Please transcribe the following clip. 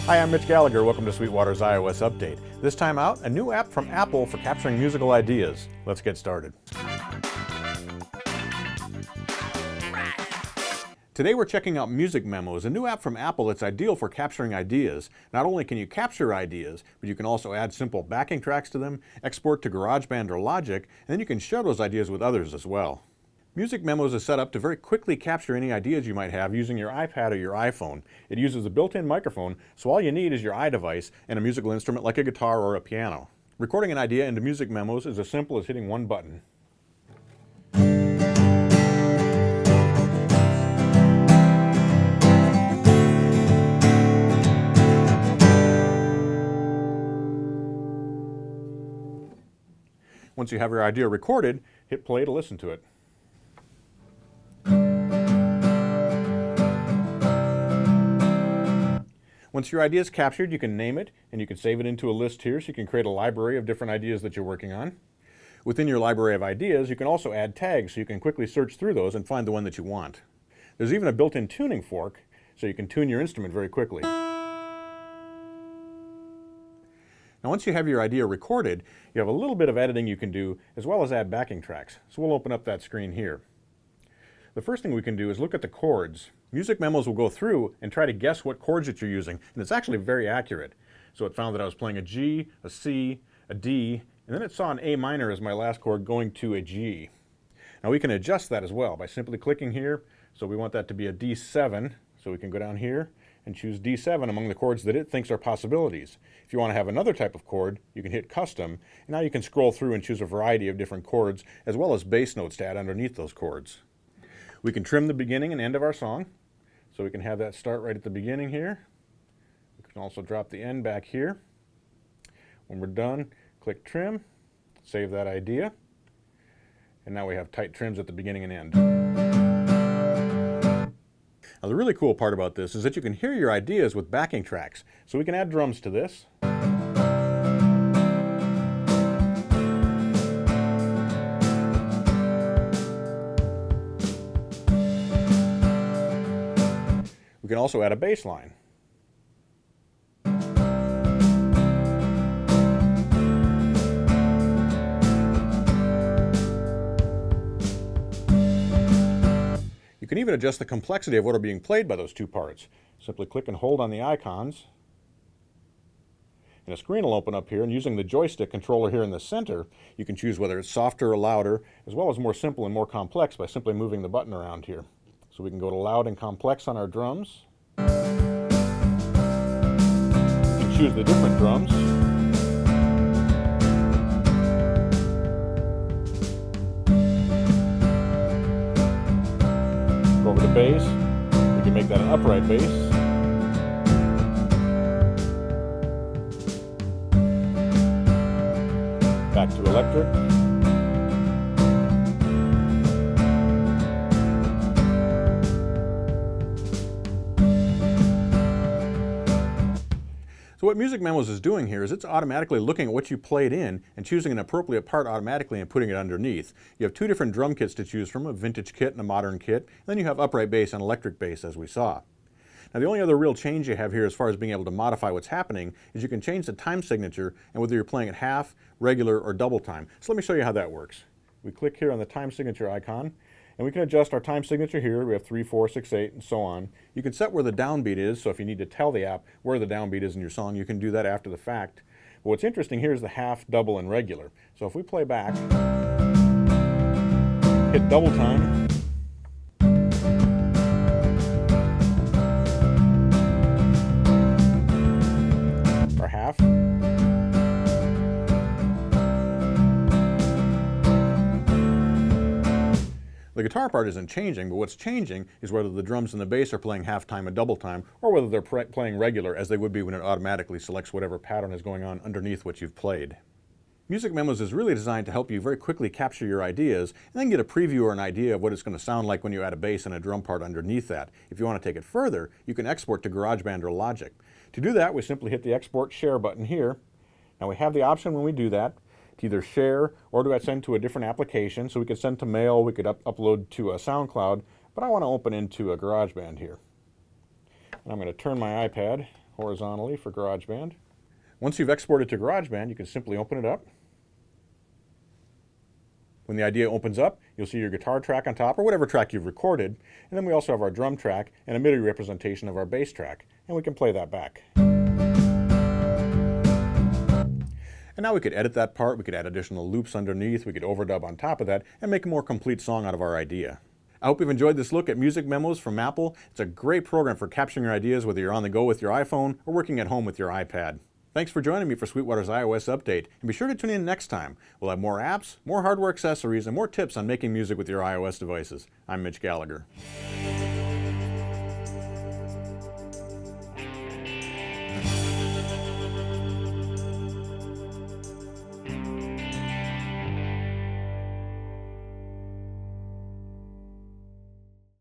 Hi, I'm Mitch Gallagher. Welcome to Sweetwater's iOS Update. This time out, a new app from Apple for capturing musical ideas. Let's get started. Today we're checking out Music Memos, a new app from Apple that's ideal for capturing ideas. Not only can you capture ideas, but you can also add simple backing tracks to them, export to GarageBand or Logic, and then you can share those ideas with others as well. Music Memos is set up to very quickly capture any ideas you might have using your iPad or your iPhone. It uses a built-in microphone, so all you need is your iDevice and a musical instrument like a guitar or a piano. Recording an idea into Music Memos is as simple as hitting one button. Once you have your idea recorded, hit play to listen to it. Once your idea is captured, you can name it, and you can save it into a list here, so you can create a library of different ideas that you're working on. Within your library of ideas, you can also add tags, so you can quickly search through those and find the one that you want. There's even a built-in tuning fork, so you can tune your instrument very quickly. Now, once you have your idea recorded, you have a little bit of editing you can do, as well as add backing tracks. So we'll open up that screen here. The first thing we can do is look at the chords. Music Memos will go through and try to guess what chords that you're using, and it's actually very accurate. So it found that I was playing a G, a C, a D, and then it saw an A minor as my last chord going to a G. Now we can adjust that as well by simply clicking here. So we want that to be a D7, so we can go down here and choose D7 among the chords that it thinks are possibilities. If you want to have another type of chord, you can hit Custom, and now you can scroll through and choose a variety of different chords, as well as bass notes to add underneath those chords. We can trim the beginning and end of our song, so we can have that start right at the beginning here. We can also drop the end back here. When we're done, click Trim, save that idea, and now we have tight trims at the beginning and end. Now the really cool part about this is that you can hear your ideas with backing tracks, so we can add drums to this. We can also add a bass line. You can even adjust the complexity of what are being played by those two parts. Simply click and hold on the icons, and a screen will open up here, and using the joystick controller here in the center, you can choose whether it's softer or louder, as well as more simple and more complex by simply moving the button around here. So we can go to loud and complex on our drums. You can choose the different drums. Go over to bass. We can make that an upright bass. Back to electric. So what Music Memos is doing here is it's automatically looking at what you played in and choosing an appropriate part automatically and putting it underneath. You have two different drum kits to choose from, a vintage kit and a modern kit, and then you have upright bass and electric bass as we saw. Now the only other real change you have here as far as being able to modify what's happening is you can change the time signature and whether you're playing at half, regular, or double time. So let me show you how that works. We click here on the time signature icon, and we can adjust our time signature here. We have 3, 4, 6, 8, and so on. You can set where the downbeat is, so if you need to tell the app where the downbeat is in your song, you can do that after the fact. But what's interesting here is the half, double, and regular. So if we play back, hit double time, or half, the guitar part isn't changing, but what's changing is whether the drums and the bass are playing half time and double time, or whether they're playing regular as they would be when it automatically selects whatever pattern is going on underneath what you've played. Music Memos is really designed to help you very quickly capture your ideas and then get a preview or an idea of what it's going to sound like when you add a bass and a drum part underneath that. If you want to take it further, you can export to GarageBand or Logic. To do that, we simply hit the Export Share button here. Now we have the option when we do that to either share or to send to a different application. So we could send to mail, we could upload to a SoundCloud, but I want to open into a GarageBand here. And I'm going to turn my iPad horizontally for GarageBand. Once you've exported to GarageBand, you can simply open it up. When the idea opens up, you'll see your guitar track on top, or whatever track you've recorded, and then we also have our drum track and a MIDI representation of our bass track, and we can play that back. And now we could edit that part, we could add additional loops underneath, we could overdub on top of that, and make a more complete song out of our idea. I hope you've enjoyed this look at Music Memos from Apple. It's a great program for capturing your ideas, whether you're on the go with your iPhone or working at home with your iPad. Thanks for joining me for Sweetwater's iOS update, and be sure to tune in next time. We'll have more apps, more hardware accessories, and more tips on making music with your iOS devices. I'm Mitch Gallagher.